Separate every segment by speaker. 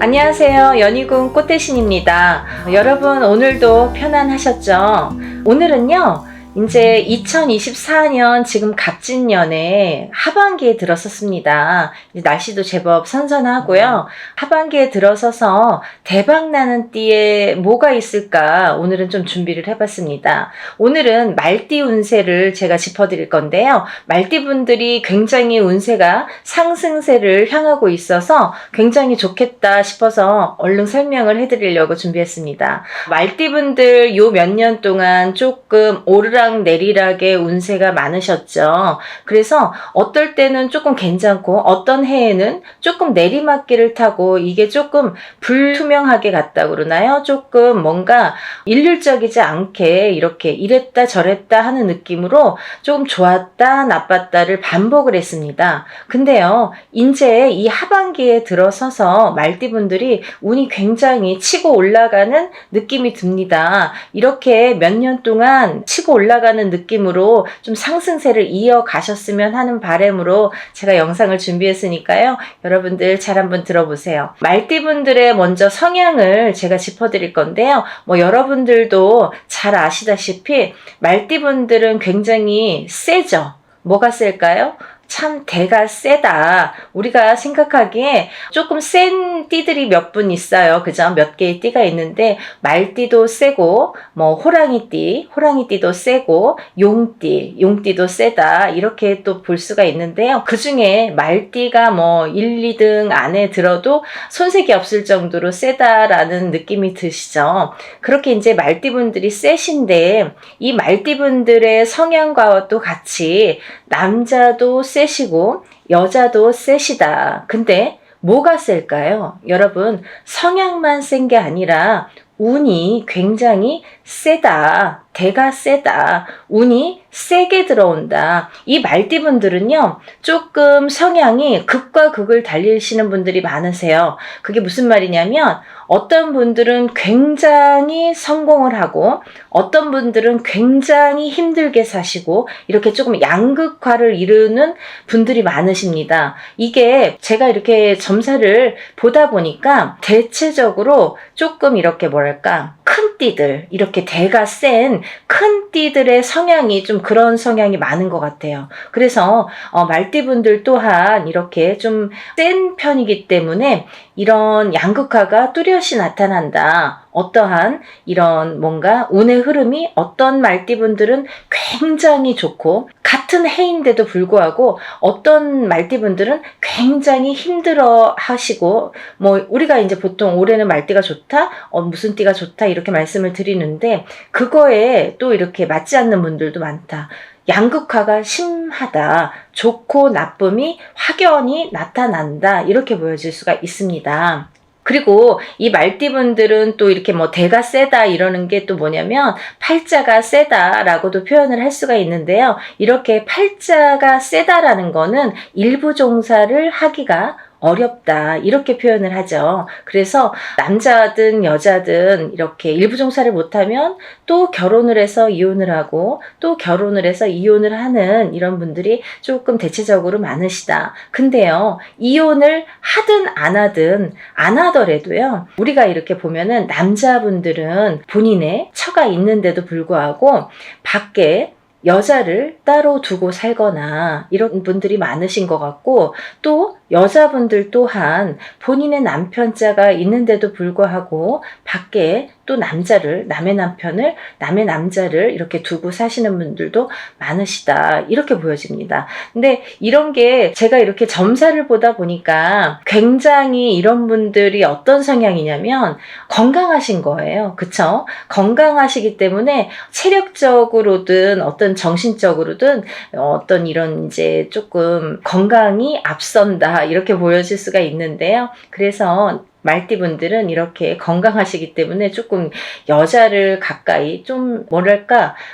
Speaker 1: 안녕하세요. 연희군 꽃대신입니다. 여러분 오늘도 편안하셨죠? 오늘은요 이제 2024년 지금 갑진년에 하반기에 들어섰습니다. 이제 날씨도 제법 선선하고요. 하반기에 들어서서 대박나는 띠에 뭐가 있을까 오늘은 좀 준비를 해봤습니다. 오늘은 말띠 운세를 제가 짚어드릴 건데요. 말띠분들이 굉장히 운세가 상승세를 향하고 있어서 굉장히 좋겠다 싶어서 얼른 설명을 해드리려고 준비했습니다. 말띠분들 요 몇 년 동안 조금 오르락 내리락의 운세가 많으셨죠. 그래서 어떨 때는 조금 괜찮고 어떤 해에는 조금 내리막길을 타고 이게 조금 불투명하게 갔다 그러나요? 조금 뭔가 일률적이지 않게 이렇게 이랬다 저랬다 하는 느낌으로 조금 좋았다 나빴다를 반복을 했습니다. 근데요 이제 이 하반기에 들어서서 말띠분들이 운이 굉장히 치고 올라가는 느낌이 듭니다. 이렇게 몇 년 동안 치고 올라가는 느낌으로 좀 상승세를 이어가셨으면 하는 바람으로 제가 영상을 준비했으니까요. 여러분들 잘 한번 들어보세요. 말띠분들의 먼저 성향을 제가 짚어드릴 건데요. 여러분들도 잘 아시다시피 말띠분들은 굉장히 세죠. 뭐가 셀까요? 참 대가 세다. 우리가 생각하기에 조금 센 띠들이 몇 분 있어요. 그죠? 몇 개의 띠가 있는데 말띠도 세고 호랑이띠도 세고 용띠도 세다. 이렇게 또 볼 수가 있는데요. 그 중에 말띠가 1, 2등 안에 들어도 손색이 없을 정도로 세다라는 느낌이 드시죠. 그렇게 이제 말띠분들이 세신데 이 말띠분들의 성향과도 같이 남자도 세시고 여자도 세시다. 근데 뭐가 셀까요? 여러분 성향만 센 게 아니라 운이 굉장히 세다. 대가 세다. 운이 세게 들어온다. 이 말띠분들은요 조금 성향이 극과 극을 달리시는 분들이 많으세요. 그게 무슨 말이냐면 어떤 분들은 굉장히 성공을 하고 어떤 분들은 굉장히 힘들게 사시고 이렇게 조금 양극화를 이루는 분들이 많으십니다. 이게 제가 이렇게 점사를 보다 보니까 대체적으로 조금 이렇게 큰 띠들, 이렇게 대가 센 큰 띠들의 성향이 좀 그런 성향이 많은 것 같아요. 그래서 말띠분들 또한 이렇게 좀 센 편이기 때문에 이런 양극화가 뚜렷이 나타난다. 어떠한 이런 뭔가 운의 흐름이 어떤 말띠분들은 굉장히 좋고 같은 해인데도 불구하고 어떤 말띠분들은 굉장히 힘들어 하시고 우리가 이제 보통 올해는 말띠가 좋다 무슨 띠가 좋다 이렇게 말씀을 드리는데 그거에 또 이렇게 맞지 않는 분들도 많다. 양극화가 심하다. 좋고 나쁨이 확연히 나타난다. 이렇게 보여질 수가 있습니다. 그리고 이 말띠분들은 또 이렇게 대가 세다 이러는 게 또 뭐냐면 팔자가 세다라고도 표현을 할 수가 있는데요. 이렇게 팔자가 세다라는 거는 일부 종사를 하기가 어렵다 이렇게 표현을 하죠. 그래서 남자든 여자든 이렇게 일부 종사를 못하면 또 결혼을 해서 이혼을 하고 또 결혼을 해서 이혼을 하는 이런 분들이 조금 대체적으로 많으시다. 근데요 이혼을 하든 안 하더라도요 우리가 이렇게 보면은 남자분들은 본인의 처가 있는데도 불구하고 밖에 여자를 따로 두고 살거나 이런 분들이 많으신 것 같고 또 여자분들 또한 본인의 남편자가 있는데도 불구하고 밖에 또 남의 남자를 이렇게 두고 사시는 분들도 많으시다. 이렇게 보여집니다. 근데 이런 게 제가 이렇게 점사를 보다 보니까 굉장히 이런 분들이 어떤 성향이냐면 건강하신 거예요. 그쵸? 건강하시기 때문에 체력적으로든 어떤 정신적으로든 어떤 이런 이제 조금 건강이 앞선다. 이렇게 보여질 수가 있는데요. 그래서 말띠분들은 이렇게 건강하시기 때문에 조금 여자를 가까이 좀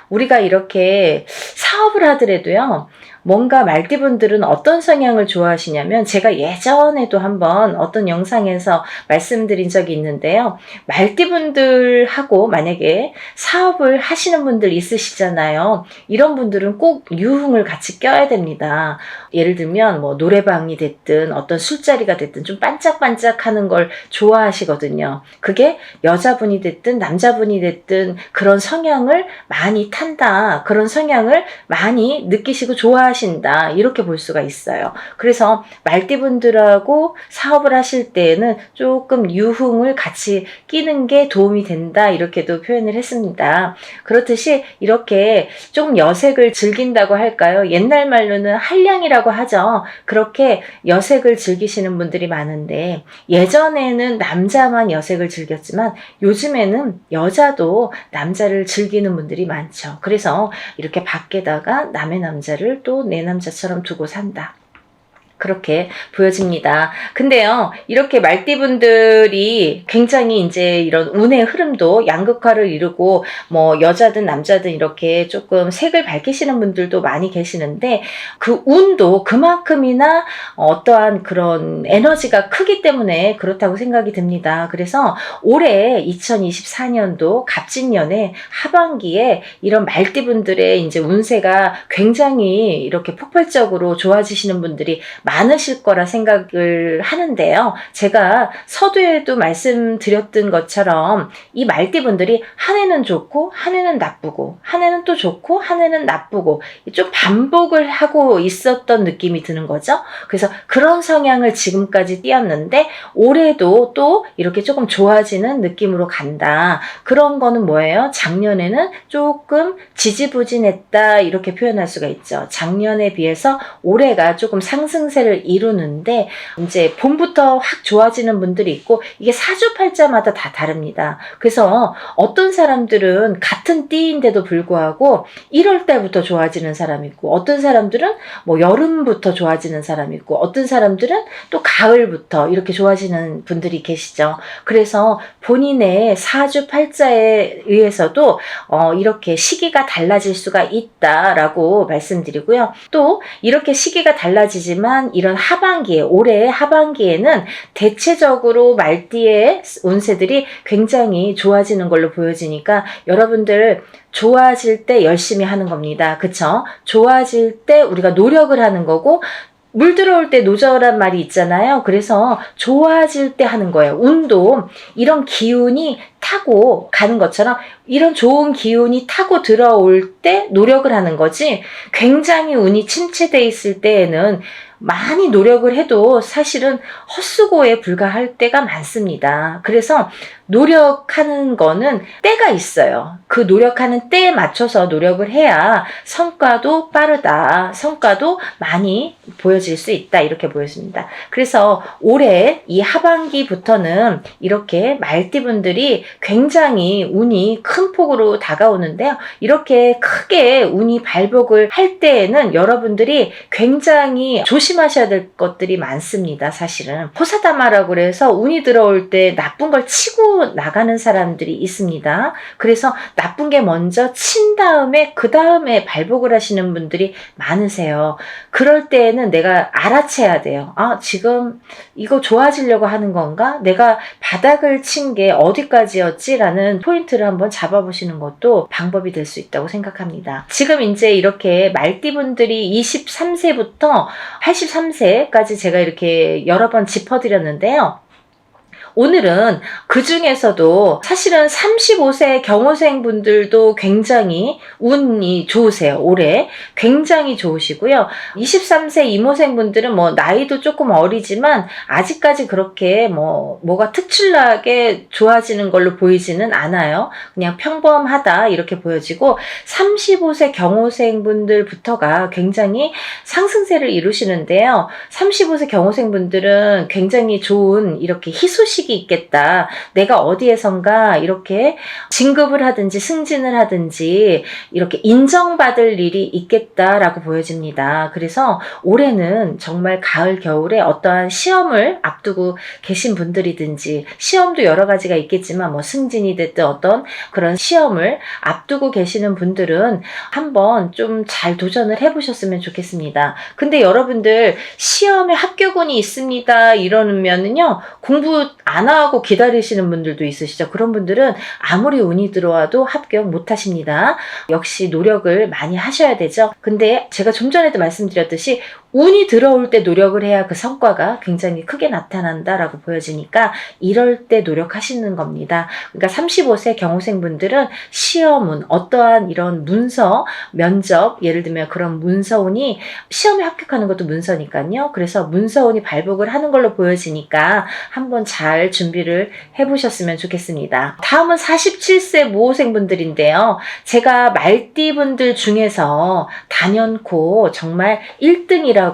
Speaker 1: 우리가 이렇게 사업을 하더라도요 뭔가 말띠분들은 어떤 성향을 좋아하시냐면, 제가 예전에도 한번 어떤 영상에서 말씀드린 적이 있는데요. 말띠분들하고 만약에 사업을 하시는 분들 있으시잖아요. 이런 분들은 꼭 유흥을 같이 껴야 됩니다. 예를 들면 뭐 노래방이 됐든 어떤 술자리가 됐든 좀 반짝반짝하는 걸 좋아하시거든요. 그게 여자분이 됐든 남자분이 됐든 그런 성향을 많이 탄다, 그런 성향을 많이 느끼시고 좋아하신다, 이렇게 볼 수가 있어요. 그래서 말띠분들하고 사업을 하실 때에는 조금 유흥을 같이 끼는 게 도움이 된다, 이렇게도 표현을 했습니다. 그렇듯이 이렇게 조금 여색을 즐긴다고 할까요? 옛날 말로는 한량이라고 하죠. 그렇게 여색을 즐기시는 분들이 많은데, 예전에는 남자만 여색을 즐겼지만 요즘에는 여자도 남자를 즐기는 분들이 많죠. 그래서 이렇게 밖에다가 남의 남자를 또 내 남자처럼 두고 산다, 그렇게 보여집니다. 근데요, 이렇게 말띠분들이 굉장히 이제 이런 운의 흐름도 양극화를 이루고, 뭐 여자든 남자든 이렇게 조금 색을 밝히시는 분들도 많이 계시는데, 그 운도 그만큼이나 어떠한 그런 에너지가 크기 때문에 그렇다고 생각이 듭니다. 그래서 올해 2024년도 갑진년에 하반기에 이런 말띠분들의 이제 운세가 굉장히 이렇게 폭발적으로 좋아지시는 분들이 많으실 거라 생각을 하는데요. 제가 서두에도 말씀드렸던 것처럼 이 말띠분들이 한 해는 좋고 한 해는 나쁘고 한 해는 또 좋고 한 해는 나쁘고 좀 반복을 하고 있었던 느낌이 드는 거죠. 그래서 그런 성향을 지금까지 띄었는데 올해도 또 이렇게 조금 좋아지는 느낌으로 간다. 그런 거는 뭐예요? 작년에는 조금 지지부진했다, 이렇게 표현할 수가 있죠. 작년에 비해서 올해가 조금 상승세를 이루는데, 이제 봄부터 확 좋아지는 분들이 있고, 이게 사주팔자마다 다 다릅니다. 그래서 어떤 사람들은 같은 띠인데도 불구하고 1월 달부터 좋아지는 사람이 있고, 어떤 사람들은 뭐 여름부터 좋아지는 사람이 있고, 어떤 사람들은 또 가을부터 이렇게 좋아지는 분들이 계시죠. 그래서 본인의 사주팔자에 의해서도 이렇게 시기가 달라질 수가 있다라고 말씀드리고요. 또 이렇게 시기가 달라지지만 이런 하반기에, 올해 하반기에는 대체적으로 말띠의 운세들이 굉장히 좋아지는 걸로 보여지니까 여러분들 좋아질 때 열심히 하는 겁니다. 그쵸? 좋아질 때 우리가 노력을 하는 거고, 물 들어올 때 노저란 말이 있잖아요. 그래서 좋아질 때 하는 거예요. 운도 이런 기운이 타고 가는 것처럼 이런 좋은 기운이 타고 들어올 때 노력을 하는 거지, 굉장히 운이 침체돼 있을 때에는 많이 노력을 해도 사실은 헛수고에 불과할 때가 많습니다. 그래서 노력하는 거는 때가 있어요. 그 노력하는 때에 맞춰서 노력을 해야 성과도 빠르다, 성과도 많이 보여질 수 있다, 이렇게 보여집니다. 그래서 올해 이 하반기부터는 이렇게 말띠분들이 굉장히 운이 큰 폭으로 다가오는데요. 이렇게 크게 운이 발복을 할 때에는 여러분들이 굉장히 조심하셔야 될 것들이 많습니다. 사실은 호사다마라고 그래서 운이 들어올 때 나쁜 걸 치고 나가는 사람들이 있습니다. 그래서 나쁜 게 먼저 친 다음에 그 다음에 발복을 하시는 분들이 많으세요. 그럴 때에는 내가 알아채야 돼요. 아, 지금 이거 좋아지려고 하는 건가? 내가 바닥을 친 게 어디까지였지? 라는 포인트를 한번 잡아보시는 것도 방법이 될 수 있다고 생각합니다. 지금 이제 이렇게 말띠분들이 23세부터 83세까지 제가 이렇게 여러 번 짚어드렸는데요. 오늘은 그 중에서도 사실은 35세 경호생 분들도 굉장히 운이 좋으세요. 올해 굉장히 좋으시고요. 23세 이모생 분들은 뭐 나이도 조금 어리지만 아직까지 그렇게 뭐가 특출나게 좋아지는 걸로 보이지는 않아요. 그냥 평범하다, 이렇게 보여지고, 35세 경호생 분들부터가 굉장히 상승세를 이루시는데요. 35세 경호생 분들은 굉장히 좋은 이렇게 희소식 소식이 있겠다. 내가 어디에선가 이렇게 진급을 하든지 승진을 하든지 이렇게 인정받을 일이 있겠다라고 보여집니다. 그래서 올해는 정말 가을, 겨울에 어떠한 시험을 앞두고 계신 분들이든지, 시험도 여러 가지가 있겠지만 뭐 승진이 됐든 어떤 그런 시험을 앞두고 계시는 분들은 한번 좀 잘 도전을 해보셨으면 좋겠습니다. 근데 여러분들 시험에 합격운이 있습니다 이러면은요, 공부 안 하고 기다리시는 분들도 있으시죠. 그런 분들은 아무리 운이 들어와도 합격 못 하십니다. 역시 노력을 많이 하셔야 되죠. 근데 제가 좀 전에도 말씀드렸듯이 운이 들어올 때 노력을 해야 그 성과가 굉장히 크게 나타난다라고 보여지니까 이럴 때 노력하시는 겁니다. 그러니까 35세 경호생분들은 시험운, 어떠한 이런 문서, 면접, 예를 들면 그런 문서운이, 시험에 합격하는 것도 문서니까요. 그래서 문서운이 발복을 하는 걸로 보여지니까 한번 잘 준비를 해보셨으면 좋겠습니다. 다음은 47세 모호생분들인데요. 제가 말띠분들 중에서 단연코 정말 1등이라고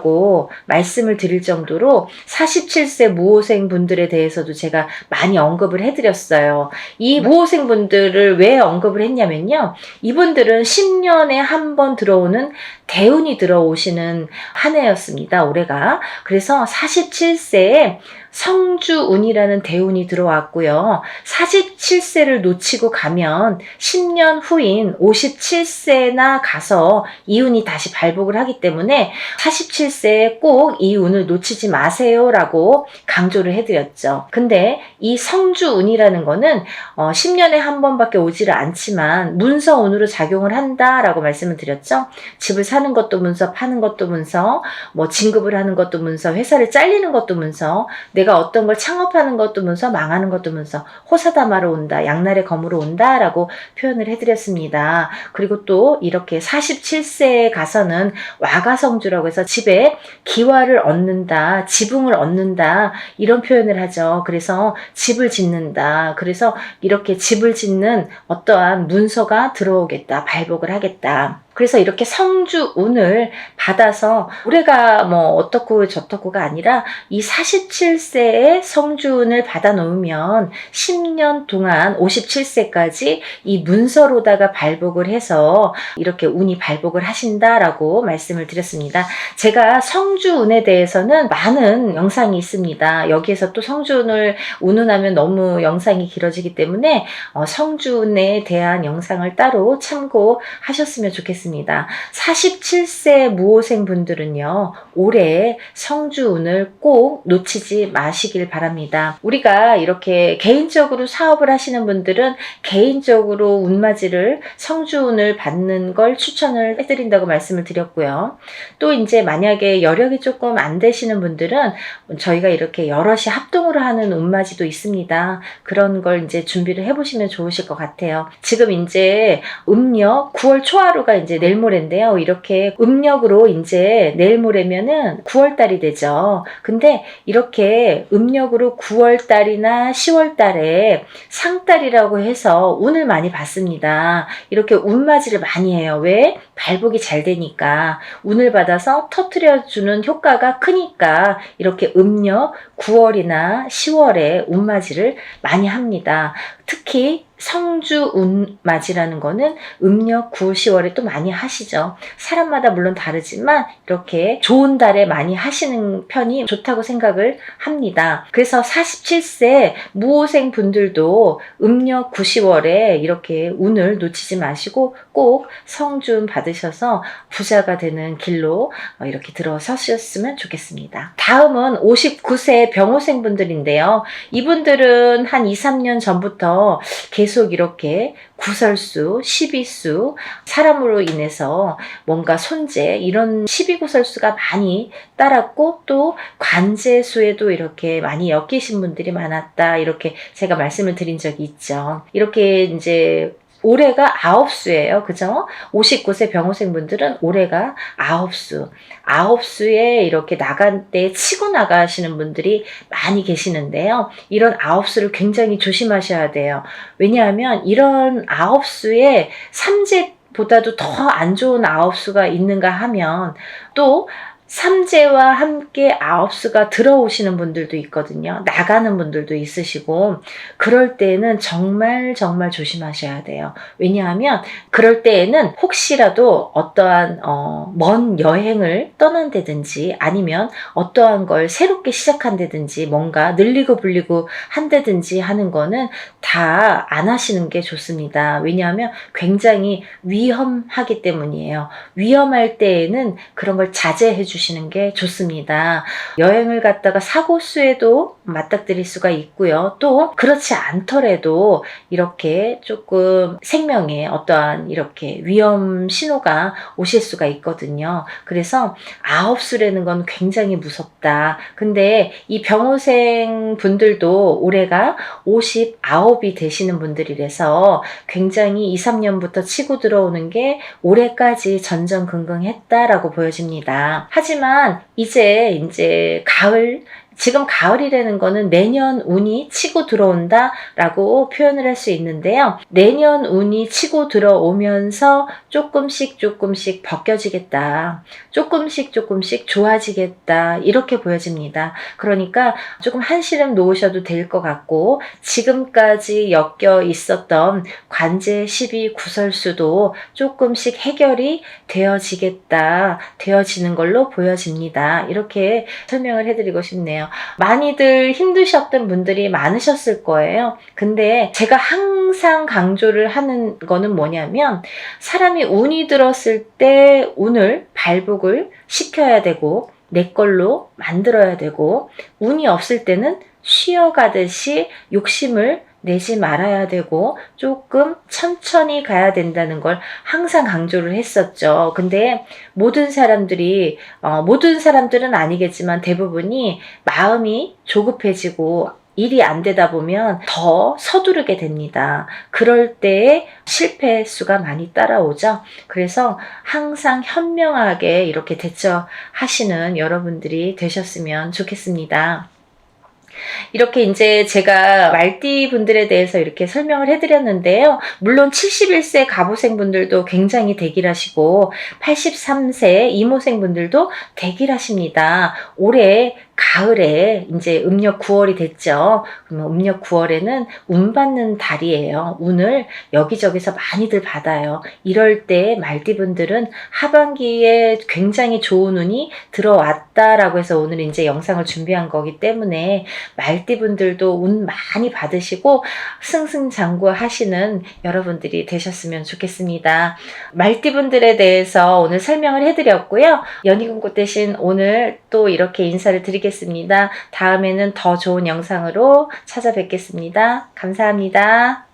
Speaker 1: 말씀을 드릴 정도로 47세 모호생 분들에 대해서도 제가 많이 언급을 해드렸어요. 이 모호생 분들을 왜 언급을 했냐면요, 이분들은 10년에 한 번 들어오는 대운이 들어오시는 한 해였습니다, 올해가. 그래서 47세에 성주운이라는 대운이 들어왔고요. 47세를 놓치고 가면 10년 후인 57세나 가서 이 운이 다시 발복을 하기 때문에 47세에 꼭 이 운을 놓치지 마세요라고 강조를 해드렸죠. 근데 이 성주운이라는 거는 10년에 한 번밖에 오지를 않지만 문서운으로 작용을 한다라고 말씀을 드렸죠. 집을 사는 것도 문서, 파는 것도 문서, 뭐 진급을 하는 것도 문서, 회사를 잘리는 것도 문서, 내가 어떤 걸 창업하는 것도 문서, 망하는 것도 문서, 호사다마로 온다, 양날의 검으로 온다 라고 표현을 해드렸습니다. 그리고 또 이렇게 47세에 가서는 와가성주라고 해서 집에 기화를 얻는다, 지붕을 얻는다, 이런 표현을 하죠. 그래서 집을 짓는다. 그래서 이렇게 집을 짓는 어떠한 문서가 들어오겠다, 발복을 하겠다. 그래서 이렇게 성주운을 받아서 올해가 뭐 어떻고 저떻고가 아니라 이 47세의 성주운을 받아 놓으면 10년 동안 57세까지 이 문서로다가 발복을 해서 이렇게 운이 발복을 하신다라고 말씀을 드렸습니다. 제가 성주운에 대해서는 많은 영상이 있습니다. 여기에서 또 성주운을 운운하면 너무 영상이 길어지기 때문에 성주운에 대한 영상을 따로 참고하셨으면 좋겠습니다. 47세 모호생 분들은요, 올해 성주운을 꼭 놓치지 마시길 바랍니다. 우리가 이렇게 개인적으로 사업을 하시는 분들은 개인적으로 운맞이를, 성주운을 받는 걸 추천을 해드린다고 말씀을 드렸고요. 또 이제 만약에 여력이 조금 안 되시는 분들은 저희가 이렇게 여럿이 합동으로 하는 운맞이도 있습니다. 그런 걸 이제 준비를 해보시면 좋으실 것 같아요. 지금 이제 음력 9월 초하루가 이제 내일 모레인데요. 이렇게 음력으로 이제 내일 모레면은 9월 달이 되죠. 근데 이렇게 음력으로 9월 달이나 10월 달에 상달이라고 해서 운을 많이 받습니다. 이렇게 운맞이를 많이 해요. 왜? 발복이 잘 되니까, 운을 받아서 터뜨려주는 효과가 크니까 이렇게 음력 9월이나 10월에 운맞이를 많이 합니다. 특히 성주 운맞이라는 거는 음력 9, 10월에 또 많이 하시죠. 사람마다 물론 다르지만 이렇게 좋은 달에 많이 하시는 편이 좋다고 생각을 합니다. 그래서 47세 무호생 분들도 음력 9, 10월에 이렇게 운을 놓치지 마시고 꼭 성주운 받으셔서 부자가 되는 길로 이렇게 들어서셨으면 좋겠습니다. 다음은 59세 병호생 분들인데요. 이분들은 한 2, 3년 전부터 계속 이렇게 구설수, 시비수, 사람으로 인해서 뭔가 손재, 이런 시비구설수가 많이 따랐고, 또 관재수에도 이렇게 많이 엮이신 분들이 많았다, 이렇게 제가 말씀을 드린 적이 있죠. 이렇게 이제 올해가 9수예요. 그죠? 59세 병호생 분들은 올해가 9수. 9수에 이렇게 나간 때 치고 나가시는 분들이 많이 계시는데요. 이런 9수를 굉장히 조심하셔야 돼요. 왜냐하면 이런 9수에 삼재보다도 더 안 좋은 9수가 있는가 하면, 또 삼재와 함께 아홉수가 들어오시는 분들도 있거든요. 나가는 분들도 있으시고, 그럴 때에는 정말 정말 조심하셔야 돼요. 왜냐하면 그럴 때에는 혹시라도 어떠한 먼 여행을 떠난다든지 아니면 어떠한 걸 새롭게 시작한다든지 뭔가 늘리고 불리고 한다든지 하는 거는 다 안 하시는 게 좋습니다. 왜냐하면 굉장히 위험하기 때문이에요. 위험할 때에는 그런 걸 자제해 주시는 게 좋습니다. 여행을 갔다가 사고수에도 맞닥뜨릴 수가 있고요. 또 그렇지 않더라도 이렇게 조금 생명에 어떠한 이렇게 위험 신호가 오실 수가 있거든요. 그래서 아홉수라는 건 굉장히 무섭다. 근데 이 병호생 분들도 올해가 59이 되시는 분들이라서 굉장히 2, 3년부터 치고 들어오는 게 올해까지 전전긍긍했다라고 보여집니다. 하지만 이제 가을, 지금 가을이라는 거는 내년 운이 치고 들어온다라고 표현을 할 수 있는데요. 내년 운이 치고 들어오면서 조금씩 벗겨지겠다. 조금씩 좋아지겠다. 이렇게 보여집니다. 그러니까 조금 한시름 놓으셔도 될 것 같고, 지금까지 엮여 있었던 관제, 시비, 구설수도 조금씩 해결이 되어지는 걸로 보여집니다. 이렇게 설명을 해드리고 싶네요. 많이들 힘드셨던 분들이 많으셨을 거예요. 근데 제가 항상 강조를 하는 거는 뭐냐면, 사람이 운이 들었을 때 운을 발복을 시켜야 되고 내 걸로 만들어야 되고, 운이 없을 때는 쉬어가듯이 욕심을 내지 말아야 되고 조금 천천히 가야 된다는 걸 항상 강조를 했었죠. 근데 모든 사람들은 아니겠지만 대부분이 마음이 조급해지고 일이 안 되다 보면 더 서두르게 됩니다. 그럴 때에 실패 수가 많이 따라오죠. 그래서 항상 현명하게 이렇게 대처하시는 여러분들이 되셨으면 좋겠습니다. 이렇게 이제 제가 말띠 분들에 대해서 이렇게 설명을 해드렸는데요. 물론 71세 갑오생 분들도 굉장히 대길하시고 83세 이모생 분들도 대길하십니다. 올해 가을에 이제 음력 9월이 됐죠. 그러면 음력 9월에는 운 받는 달이에요. 운을 여기저기서 많이들 받아요. 이럴 때 말띠분들은 하반기에 굉장히 좋은 운이 들어왔다라고 해서 오늘 이제 영상을 준비한 거기 때문에 말띠분들도 운 많이 받으시고 승승장구하시는 여러분들이 되셨으면 좋겠습니다. 말띠분들에 대해서 오늘 설명을 해드렸고요. 연희금꽃 대신 오늘 또 이렇게 인사를 드리겠습니다. 다음에는 더 좋은 영상으로 찾아뵙겠습니다. 감사합니다.